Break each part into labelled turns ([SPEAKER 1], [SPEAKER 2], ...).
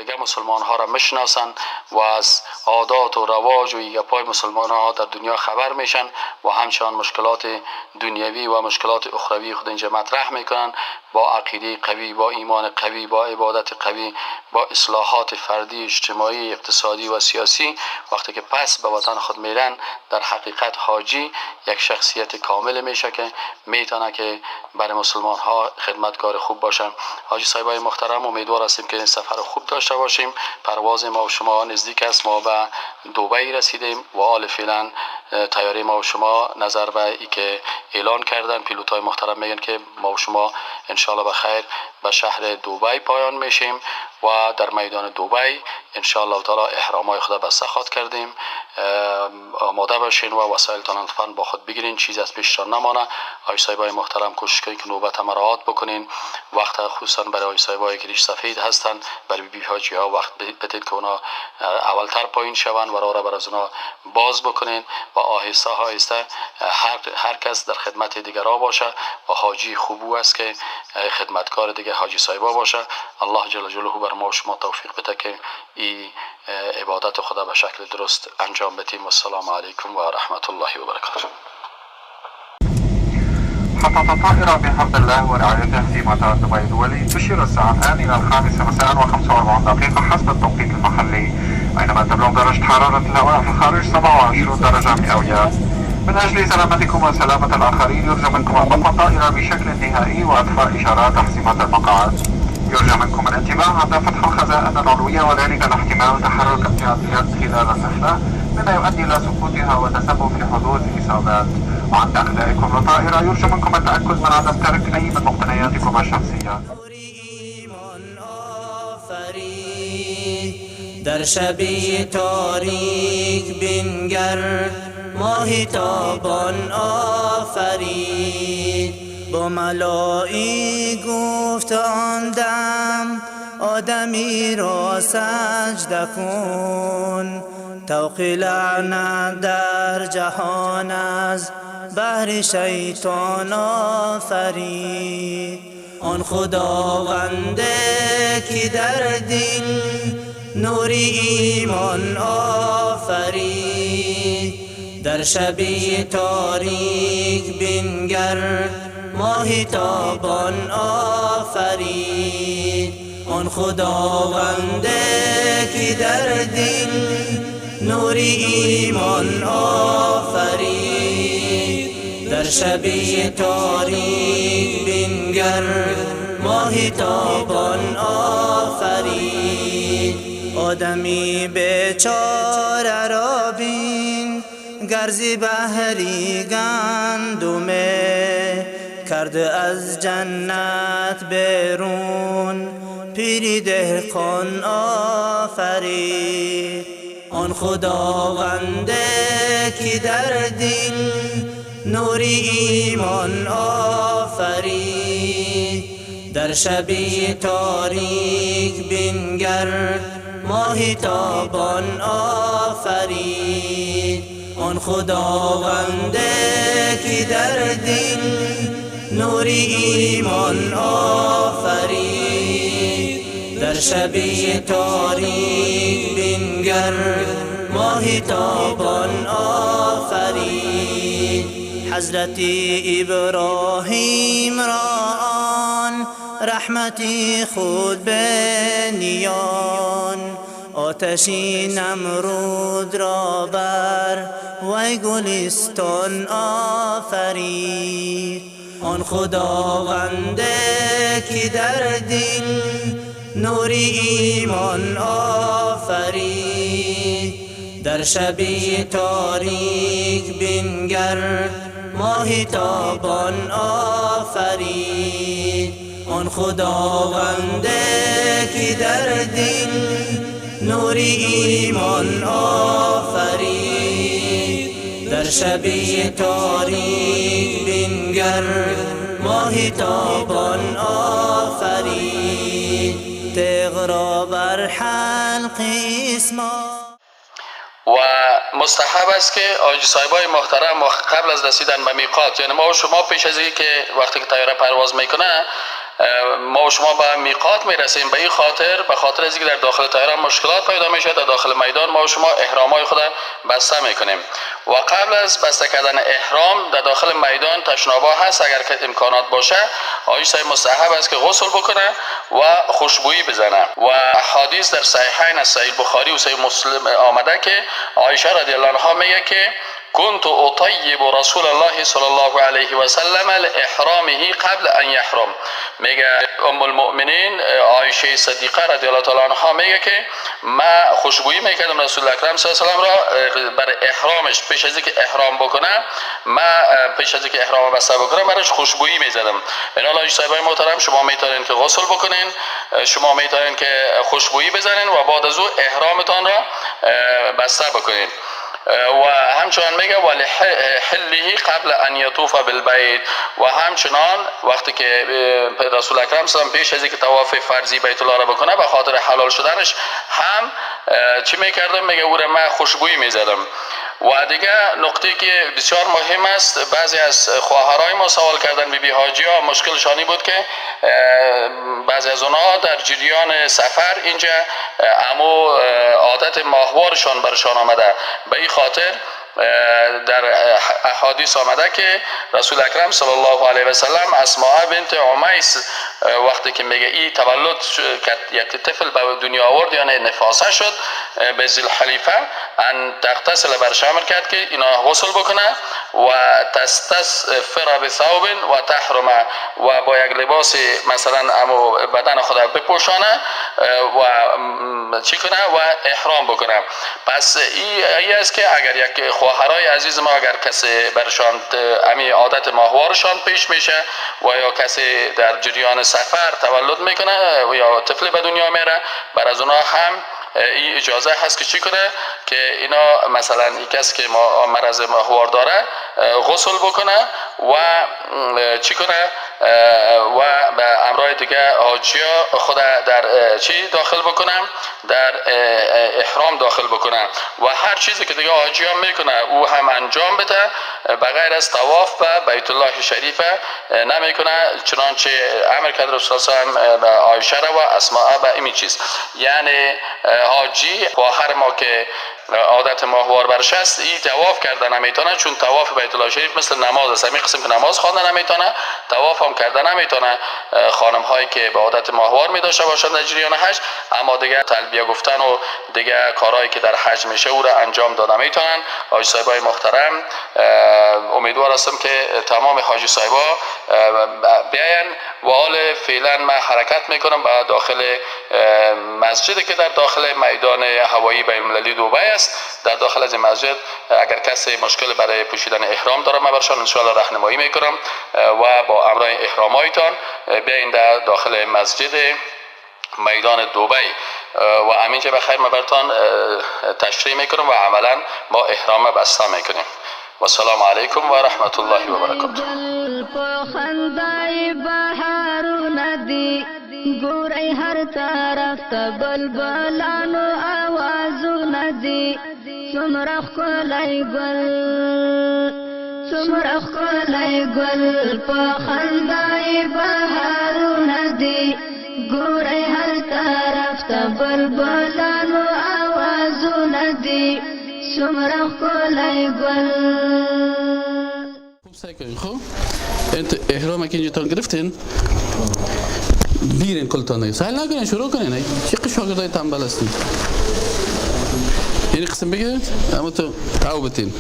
[SPEAKER 1] دیگه مسلمان ها را میشناسن و از عادات و رواج و ایگپای مسلمان ها در دنیا خبر میشن و همچنان مشکلات دنیوی و مشکلات اخروی خود اینجا مطرح میکنن، با عقیده قوی، با ایمان قوی، با عبادت قوی، با اصلاحات فردی، اجتماعی، اقتصادی و سیاسی. وقتی که پس به وطن خود میرن، در حقیقت حاجی یک شخصیت کامل میشه که میتونه که برای مسلمان ها خدمتگار خوب باشه. حاجی صاحبای محترم، امیدوار هستیم که این سفر خوب داشته باشیم. پرواز ما و شما نزدیک است، ما به دبی رسیدیم و حال فعلا تیاره ما و شما نظر به ای که اعلان کردن پیلوت های محترم میگن که ما و شما انشالله بخیر به شهر دبی پایان میشیم و در میدان دبی انشالله تعالی احرامای خدا بسته خواد کردیم. آماده باشین و وسایلتان لطفاً با خود بگیرین، چیز از پیشتان نمانه. آقای صاحبای محترم کوشش کنید که نوبت مراعات بکنین. وقت خصوصا برای آقای صاحبایی که ریش سفید هستن، برای بی حاجی ها وقت بدید که اونا اولتر پایین شوند و راه را بر از اونا باز بکنین و آهسته آهسته هر کس در خدمت دیگرها باشه و حاجی خوبو است که خدمتکار دیگه حاجی صاحبا باشه. الله جل جلاله بر ما و شما توفیق بده که این عبادت خدا به شکل درست انجام بدیم. السلام علیکم و رحمت الله و برکاته.
[SPEAKER 2] حطت الطائرة بحفظ الله ورعايته في مطار دبي الدولي. تشير الساعة الآن إلى 5 مساء و45 حسب التوقيت المحلي، أينما تبلغ درجة حرارة الهواء في الخارج 27 درجة مئوية. من أجل سلامتكم وسلامة الآخرين يرجى منكم هبوط الطائرة بشكل نهائي وإطفاء إشارات تحسيمات المقاعد. يرجى منكم الانتباه عند فتح الخزائن العلوية وذلك لاحتمال تحرك امتيازيات خلال الرحلة مما يؤدي إلى سقوطها وتسبب في حدوث إصابات. وعند أخذائكم للطائرة يرجى منكم التأكد من عدم ترك أي من مقتنياتكم الشخصية.
[SPEAKER 3] در شبی تاریک بنگر ماهی تابان آفرید، با ملایی گفت آن دم آدمی را سجده کن. توق لعنت در جهان از بهر شیطان آفرید. آن خداونده که در دل نوری ایمان آفرید، در شبی تاریک بنگر ماهی تابان آفرید. آن خداونده که در دل نوری ایمان آفرید، در شبی تاریک بنگر ماهی تابان آفرید. آدمی بیچاره را بین گرزی بحری گندمه، کرده از جنت بیرون پیری دهقان آفرید. آن خداونده که در دل نوری ایمان آفرید، در شبی تاریک بنگر ماهی تابان آفرید. آن خداونده که در دل نوری ایمان آفرید، در شبی تاریک بنگر ماهی تابان آفرید. حضرت ابراهیم را آن رحمتی خود بنیان، آتشی نمرود را بر وی گلستان آفرید. آن خداونده که در دل نوری ایمان آفرید، در شبی تاریک بنگر ماهی تابان آفرید. آن خداونده که در دل نوری ایمان آفرید، در شبی تاریک بنگر ماهی تابان آفرید. تیغ را بر حلق اسما
[SPEAKER 1] و مستحب است که آجی صاحبای محترم قبل از رسیدن به میقات، یعنی ما و شما پیش از اینکه وقتی که طیاره پرواز میکنه ما و شما به میقات میرسیم. به این خاطر به خاطر از اینکه در داخل طیاره مشکلات پیدا میشه، در داخل میدان ما و شما احرامای خود بسته میکنیم و قبل از بسته کردن احرام در داخل میدان تشنابا هست، اگر که امکانات باشه آقای صاحب مستحب است که غسل بکنه و خوشبویی بزنه و احادیث در صحیحین از صحیح بخاری و صحیح مسلم آمده که عایشه رضی الله عنها میگه که كنت اطيب رسول الله صلی الله علیه و سلم لاحرامه قبل ان يحرم. میگه ام المؤمنین عایشه صدیقه رضی الله تعالی عنها میگه که ما خوشبویی میکردم رسول اکرم صلی الله علیه و سلم را بر احرامش، پیش از اینکه احرام بکنه ما پیش از اینکه احرام بسته بکنه براش خوشبویی میزدم. این حالا صاحبای محترم شما میتونین که غسل بکنین، شما میتونین که خوشبویی بزنین و بعد از او احرامتان را بسته بکنین. و همچنان میگه ولی حله قبل ان یطوف بالبیت و همچنان وقتی که رسول اکرم صلی الله علیه و پیش از اینکه طواف فرضی بیت الله را بکنه به خاطر حلال شدنش هم چی میکردم؟ میگه او را من خوشبویی میزدم. و دیگه نقطه که بسیار مهم است، بعضی از خواهرای ما سوال کردن بیبی حاجی ها مشکلشانی بود که بعضی از اونها در جریان سفر اینجا امو عادت ماهوارشان برشان آمده. به این خاطر در احادیث آمده که رسول اکرم صلی الله علیه و سلم اسماء بنت عمیس وقتی که میگه ای تولد یک طفل به دنیا آورد یعنی نفاسه شد به ذوالحلیفه ان تغتسل برش امر کرد که اینا غسل بکنه و تستسفر بثوب و تحرم و با یک لباس مثلا امو بدن خود بپوشانه و چی کنه و احرام بکنه. پس این است که اگر یک خواهرای عزیز ما اگر کسی برشان امی عادت ماهوارشان پیش میشه و یا کسی در جریان سفر تولد میکنه و یا طفل به دنیا میره، بر از اونها هم این اجازه هست که چی کنه که اینا مثلا این کسی که مرض ماهوار داره غسل بکنه و چی کنه و به امرای دیگه حاجیا خود در چی داخل بکنن، در احرام داخل بکنن و هر چیزی که دیگه حاجیا میکنه او هم انجام بده بغیر از طواف به بیت الله شریف نمیکنه، چنانچه امر کرد رسول الله صلی الله علیه و آله عایشه و اسماء به این چیز. یعنی حاجی خواهر ما که عادت ماهوار برش است این طواف کردن نمیتونه، چون طواف بیت الله شریف مثل نماز است، همین قسم که نماز خواندن نمیتونه طواف هم کردن نمیتونه. خانم هایی که به عادت ماهوار میداشته باشند در جریان حج اما دیگه تلبیه گفتن و دیگه کارهایی که در حج میشه او را انجام داده میتونن. حاجی صاحبای محترم امیدوار هستم که تمام حاجی صاحبا بیاین و حال فعلا من حرکت میکنم به داخل مسجدی که در داخل میدان هوایی بین‌المللی دبی است. در داخل از این مسجد اگر کسی مشکل برای پوشیدن احرام داره من برشان ان شاء الله راهنمایی میکنم و با امرای احرامایتان بیاین در داخل مسجد میدان دبی و همینجا بخیر من براتون تشریح میکنم و عملا با احرام بسته میکنیم. و السلام علیکم و رحمت الله و برکاته.
[SPEAKER 4] ګورئ هر طرف ته بلبلانو آوازونه دي څومره ښکلی ګل څومره ښکلی ګل په خندا یې بهارونه دي ګورئ هر طرف ته بلبلانو آوازونه دي څومره ښکلی ګل.
[SPEAKER 1] خوب سعی کنین. خوب انت احرام که اینجا گرفتین بیرین کلتانه سهل نکنین شروع کنین. چه شاگردای تنبل هستین؟ این قسم بگیرید اما تو او بتین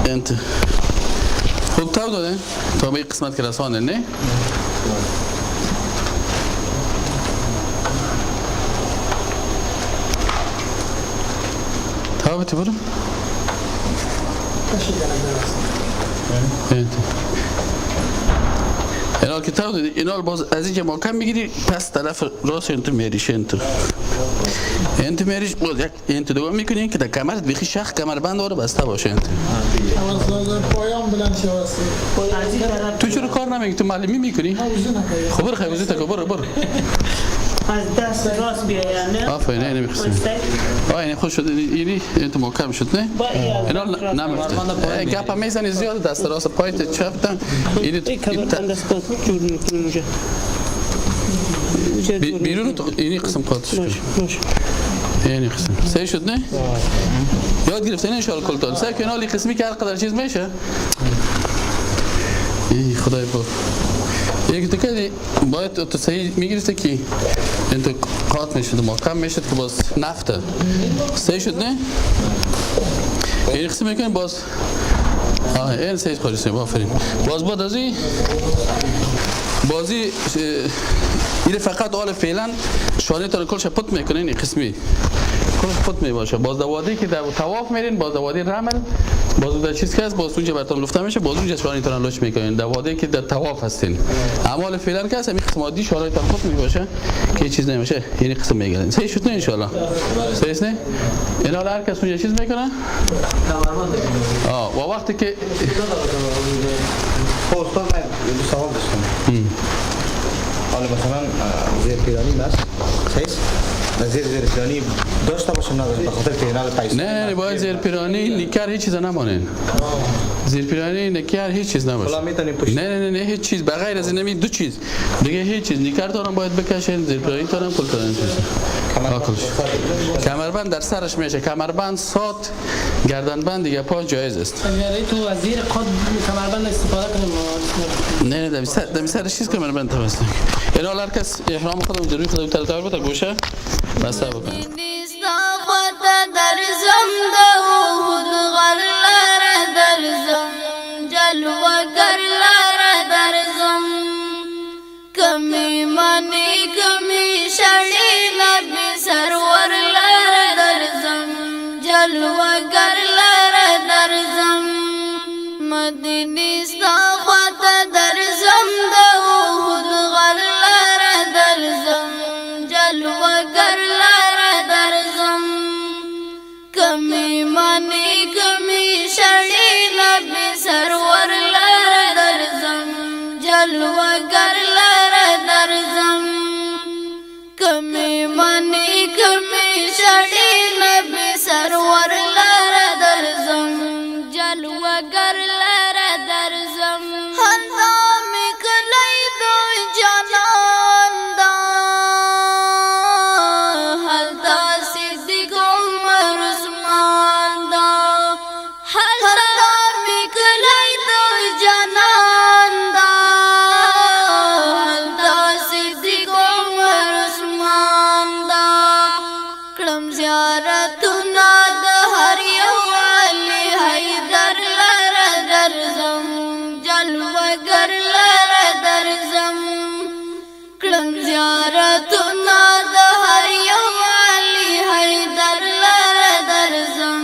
[SPEAKER 1] انت خوب تاو داده تا به این قسمت که رسانه نه تاو بتی برو اینا که تاو دادی اینا باز از اینجا محکم میگیری پس طرف راست انتو میریش انتو میریش باز یک انتو دوام میکنی که در کمرت بخی شخ کمر بند آره بسته باشه انتو
[SPEAKER 5] پایان بلند شواسته
[SPEAKER 1] تو چرا کار نمیگی تو معلمی میکنی؟ خب برو خیلی وزیتا که برو
[SPEAKER 6] از دست راست بیا نه
[SPEAKER 1] آفرین اینو می‌خواستم این خوش شد اینی تو محکم شد نه اینا نمیفته گپا میزنی زیاد دست راست پایت چپ تا اینی
[SPEAKER 6] دست جور میکنه
[SPEAKER 1] بیرون تو اینی قسم قاطش اینی قسم سه شد نه یاد گرفتین ان شاء الله کلتون سه کنالی قسمی که هر قدر چیز میشه ای خدای با یک دکه باید تو صحیح میگرفته که این تو قاط میشد محکم میشد که باز نفته سه شد نه این قسم میکنیم باز این سه خورسیم آفرین باز بعد از این بازی این فقط آل فعلا شانه تا کلش پت میکنین این قسمی کلش پت میباشه باز دوادی که در طواف میرین باز دوادی رمل باز در چیز که هست باز اونجا براتون لفته میشه باز اونجا شانه تا لوش میکنین دوادی که در طواف هستین اما آل فعلا که هست همین قسم عادی شانه تا پت میباشه که چیز نمیشه این قسم میگیرین صحیح شد نه ان شاء الله صحیح است نه اینا هر کس اونجا چیز میکنه و وقتی که
[SPEAKER 7] استاد من دو سوال داشتم حالا مثلا زیر پیرانی است صحیح زیر پیرانی داشته باشم نه به خاطر که اینا پیسه
[SPEAKER 1] نه باید زیر پیرانی نیکر هیچ چیز نمانین زیر پیرانی نیکر هیچ چیز نباشه نه هیچ چیز بغیر از این دو چیز دیگه هیچ چیز نیکر تارم باید بکشین زیر پیرانی تارم کل تارم کمربند در سرش میشه کمربند سات گردنبند دیگه پا جایز است
[SPEAKER 6] یعنی تو از زیر قد کمربند استفاده کنیم
[SPEAKER 1] نه دم سر چیز کمربند توسط اینا هر کس احرام خودم در روی خودم تلتار بده گوشه بس بکنه
[SPEAKER 8] کمی مانی کمی شړی نبی سرور لار درزم جلوه گر لار درزم مدینی ستا خواته درزم د احد غر لار درزم جلوه گر لار درزم کمی مانی کمی شړی نبی سرور لار درزم جلوه گر کمی مانی کمی شړی نبی سرور لار درزم جلوه گر لار درزم خندا می کلی دو جانان دا حلتا صدیق عمر عثمان دا حلتا می کلی دو جانان دا زیارتنا د هر یو علی حیدر لار درزم جلوه گر لار درزم کړم زیارتنا د هر یو علی حیدر لار درزم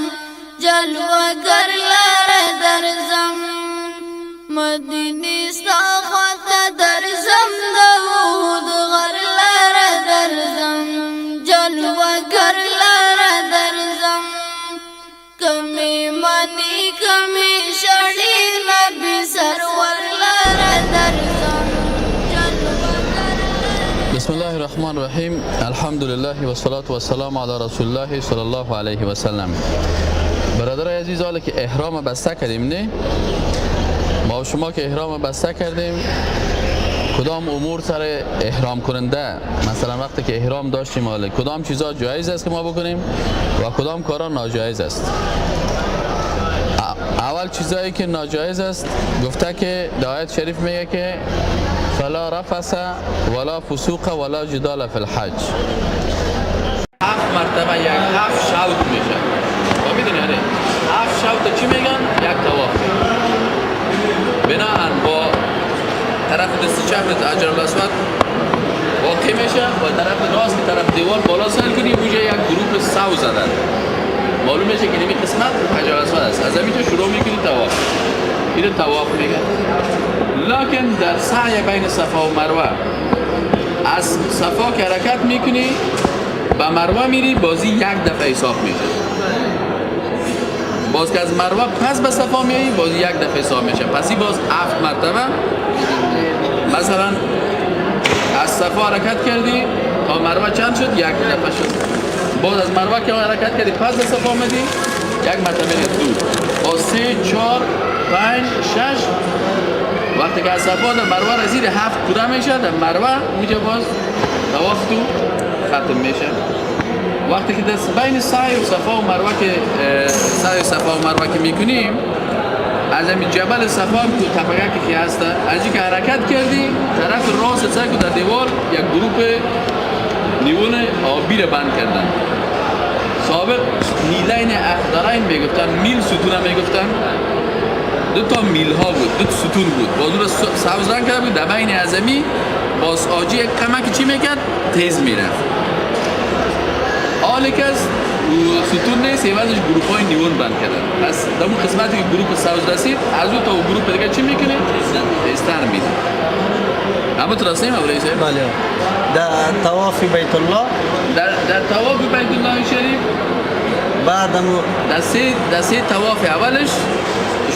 [SPEAKER 8] جلوه گر لار درزم مدینه ستا خواته درزم د احد غر لار درزم جلوه گر کمی مانی کمی شړی نبی سرور لار درزم
[SPEAKER 1] بسم الله الرحمن الرحیم الحمد لله والصلاة والسلام علی رسول الله صلی الله علیه و سلم برادر عزیز حالا که احرام بسته کردیم نه ما و شما که احرام بسته کردیم کدام امور سر احرام کننده مثلا وقتی که احرام داشتیم حالا کدام چیزا جایز است که ما بکنیم و کدام کارا ناجایز است اول چیزایی که ناجایز است گفته که در آیت شریف میگه که فلا رفث ولا فسوق ولا جدال فی الحج 7 مرتبه یک 7 شوط میشه با میدونی آره 7 شوط چی میگن یک طواف بناهن با طرف دست چپ حجر الاسود واقع میشه و طرف راست که طرف دیوار بالا سر کنی اونجا یک گروپ سو زدن معلوم میشه که نمی قسمت حجر الاسود است از همینجا شروع میکنی طواف اینو طواف میگن لکن در سعی بین صفا و مروه از صفا که حرکت میکنی به مروه میری بازی یک دفعه حساب میشه باز که از مروه پس به صفا میایی بازی یک دفعه حساب میشه پسی باز 7 مرتبه مثلا از صفا حرکت کردی تا مروه چند شد؟ یک دفعه شد. بعد از مروه که حرکت کردی پس به صفا آمدی یک مرتبه دو با 3 4 5 6 وقتی که از صفا در مروه رسید 7 پوره میشه در مروه اونجا باز طواف تو ختم میشه. وقتی که دست بین سعی و صفا و مروه که سعی و صفا و مروه که میکنیم از این جبل صفا تو تپگه که هست از اینکه حرکت کردی طرف راست سعی در دیوار یک گروپ نیون آبی رو بند کردن. سابق میلین اخضرین میگفتن، میل ستون هم میگفتن. 2 میل ها بود، 2 ستون بود. بازو رو سبز رنگ کرده بود در بین اعظمی باز آجی یک کمک چی میکرد؟ تیز میرفت. حالی که از ستون نیست ایوازش گروپ های نیون بند کردن. پس در اون قسمتی که گروپ سبز رسید از اون تا گروپ دیگه چی میکنه؟ تیزتر میده. اما ترسیم ابو رئیسه؟
[SPEAKER 9] بله. در طواف بیت الله
[SPEAKER 1] در طواف بیت الله شریف
[SPEAKER 9] بعد
[SPEAKER 1] در سه طواف اولش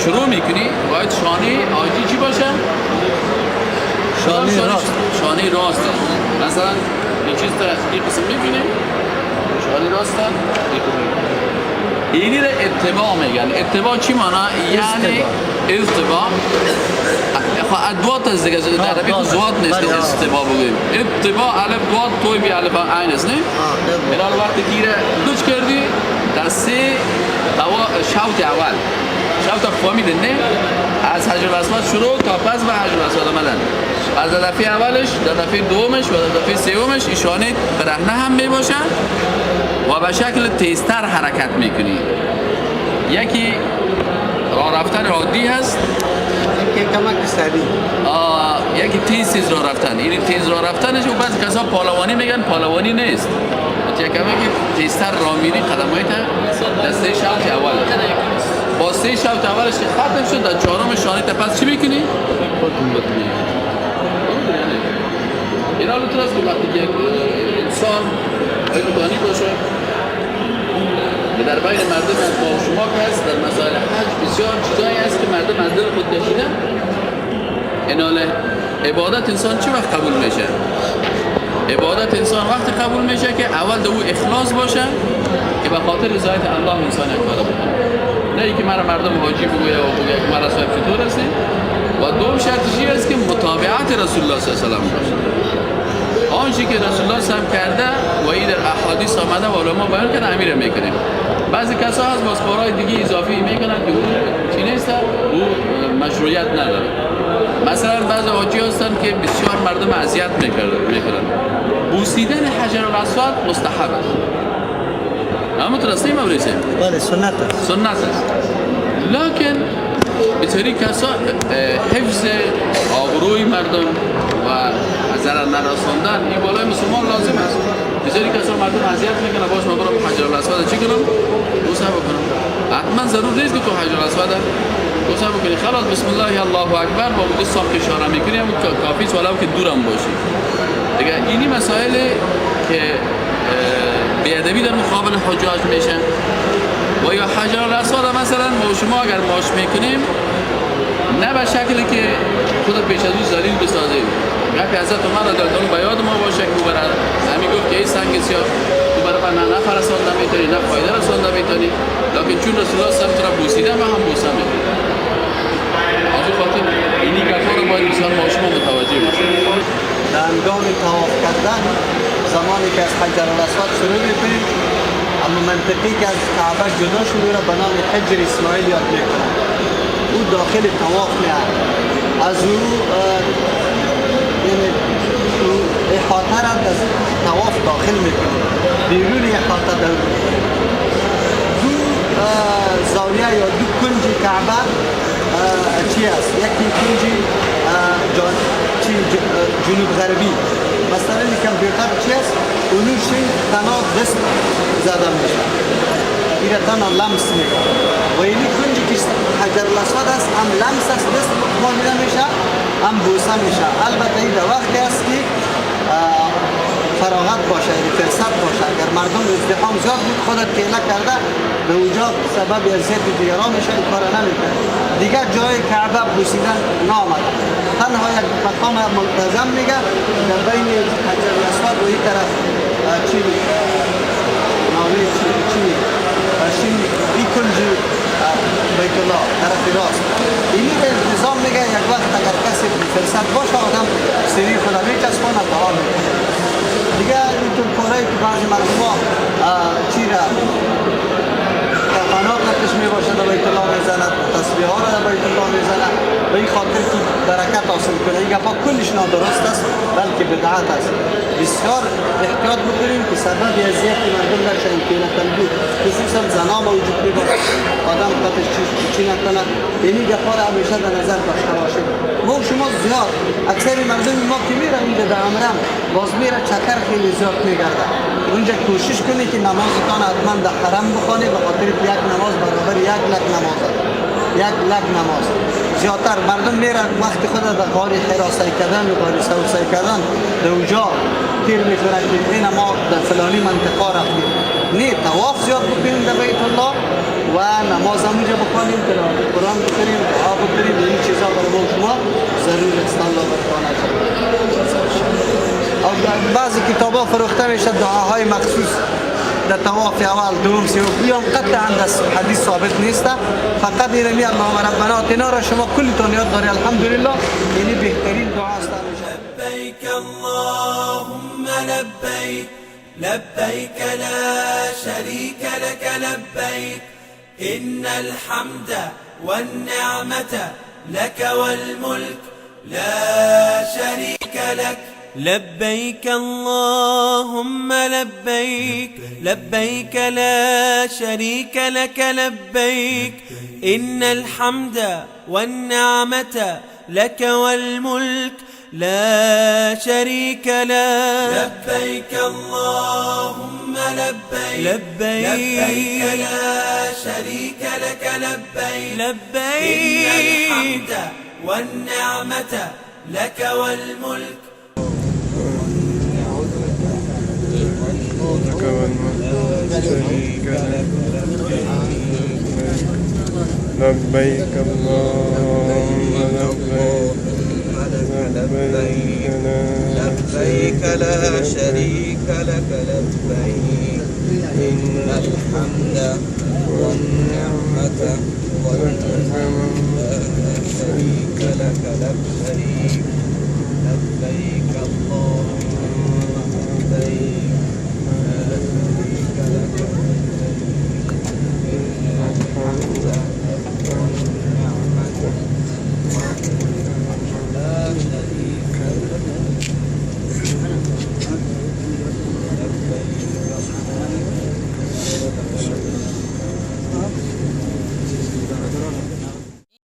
[SPEAKER 1] شروع میکنی باید شانه آجی چی باشه؟ شانه راست. مثلا این چیز تا این قسم میکنیم شانه راست اینی رو اتباع میگن. اتباع چی مانا؟ یعنی اتباع ادوات از دیگه در عربی زوات نیست اتباع بگویم. اتباع الف دوات توی بی الف عین است نه؟ برای وقتی که دوچ کردی در سه شوط اول شوط فهمیدن نه؟ از حجر الاسود شروع تا پس به حجر الاسود آمدن. از دفعه اولش در دفعه دومش و در دفعه سومش ایشانه برهنه هم می باشه و به شکل تیزتر حرکت میکنی. یکی راه رفتن عادی هست،
[SPEAKER 9] یکی کمک سریع،
[SPEAKER 1] یکی تیز راه رفتن. این تیز راه رفتنش و بعضی کسا پالوانی میگن، پالوانی نیست. یکی کمک تیزتر راه میری قدمایت دسته شوط اول. با 3 شوط اولش که ختم شد در 4م شانه تا پس چی میکنی؟ این حالو ترست که وقتی که انسان علمانی باشه که در بین مردم از با شما که هست در مسائل حج بسیار چیزایی هست که مردم از دل خود کشیدن. این حاله عبادت انسان چه وقت قبول میشه؟ عبادت انسان وقت قبول میشه که اول دو اخلاص باشه که به خاطر رضایت الله انسان کار بکنه. نه اینکه مرا مردم حاجی بگویه و بگویه که مرا صاحب چطور هستی. و دوم شرطش است که مطابقت رسول الله صلی الله علیه و سلم باشه. آنچه که رسول الله صلی کرده و این در احادیث آمده و علما بیان کردن امیر میکنیم. بعضی کسا هست باز کارهای دیگه اضافی میکنن که اون چی نیست، او مشروعیت نداره. مثلا بعضی حاجی هستن که بسیار مردم اذیت میکنن. بوسیدن حجر الاسود مستحب است. اما ترسیم ابریسه؟
[SPEAKER 9] بله سنت است.
[SPEAKER 1] سنت است. لکن بطوری کسا حفظ آبروی مردم و ضرر نرساندن این بالای مسلمان لازم است. بطوری کسا مردم اذیت میکنه باش ما برم حجر الاسود چی کنم؟ بوسه بکنم. حتما ضرور نیست که تو حجر الاسود بوسه بکنی. خلاص بسم الله الله اکبر با دستام که اشاره میکنی هم کافی است ولو که دورم باشی. دیگه اینی مسائل که بیادبی در مقابل حجاج میشن. و یا حجر الاسود مثلا ما شما اگر ماش میکنیم نه به شکلی که خود پیش از او ذلیل بسازیم. گفت حضرت عمر رضی الله عنه به یاد ما باشه که برای همین گفت که این سنگ سیاه تو برای نه فرسان نمیتونی نه فایده رسان نمیتونی، لکن چون رسول الله صلی الله علیه و بوسیدن و هم بوسه میکنیم. از اون خاطر اینی کار رو باید بسیار ما شما متوجه باشیم.
[SPEAKER 9] در هنگام طواف کردن زمانی که از حجر الاسود شروع میکنیم اما منطقی که از کعبه جدا شده را به نام حجر اسماعیل یاد میکنن. او داخل طواف میاد. از او احاطه را از طواف داخل میکنه. بیرون احاطه دو زاویه یا دو کنج کعبه چی است؟ یکی کنج جنوب غربی. مثلا این کامپیوتر چی است؟ اونوشی تنها دست زده میشه. این تنها لمس میکنه. و اینی کنجی که حجر الاسود است هم لمس است دست مانیده میشه هم بوسه میشه. البته این وقتی است که فراغت باشه، فرصت باشه. اگر مردم ازدحام زیاد بود خودت کیله کرده به اونجا سبب اذیت دیگران میشه، این کار نمیکنه. دیگر جای کعبه بوسیدن نامد. تنها یک مقام منتظم میگه در بین حجر الاسود و این طرف چی ناوی چی شین ای کنج بیت الله طرف راست اینی به انتظام میگه یک وقت اگر کسی فرصت باشه آدم سری خدا میچسباند دعا میکنه دیگه اینطور کارهایی که بعضی مردم چی را قنات نتش می باشد در بیت الله میزند تسبیح ها را در بیت الله میزند به این خاطر که برکت حاصل کنه این گپا کلش نادرست است بلکه بدعت است بسیار احتیاط بکنیم که سبب اذیت مردم نشن که نتنگو خصوصا زنا موجود میباشد آدم خودش چی نکنه اینی گپا را همیشه در نظر داشته باشید ما شما زیاد اکثر مردم ما که میره اینجا در عمرم باز میره چکر خیلی زیاد میگرده اونجا کوشش کنی که نمازتان حتما در حرم بخوانی به خاطر یک نماز برابر 1 لک نماز است 1 لک نماز زیادتر مردم میرن وقت خود در غار حرا سعی کردن و غار ثور سعی کردن در اونجا تیر میخورن که این ما در فلانی منطقه رفتیم نه طواف زیاد بکنیم در بیت الله و نماز همونجا بخوانیم تلاوت قرآن بکنیم دعا بکنیم این چیزا برای شما ضرور است الله برکانه بعضی کتابا فروخته میشه دعاهای مخصوص در طواف اول دوم سوم بیام قطعا در حدیث ثابت نیست فقط این می اللهم ربنا آتنا را شما کلتون یاد داری الحمدلله یعنی بهترین دعا است
[SPEAKER 3] لبیک اللهم لبیک لبیک لا شریک لك لبیک ان الحمد والنعمة لك والملك لا شريك لك لبيك اللهم لبيك لبيك لا شريك لك لبيك إن الحمد والنعمة لك والملك لا شريك لك لبيك اللهم لبيك لبيك لا شريك لك لبيك لبيك إن الحمد والنعمة لك والملك
[SPEAKER 10] لبيك اللهم لبيك لا شريك لك لبيك إن الحمد والنعمة لا شريك لك لبيك لبيك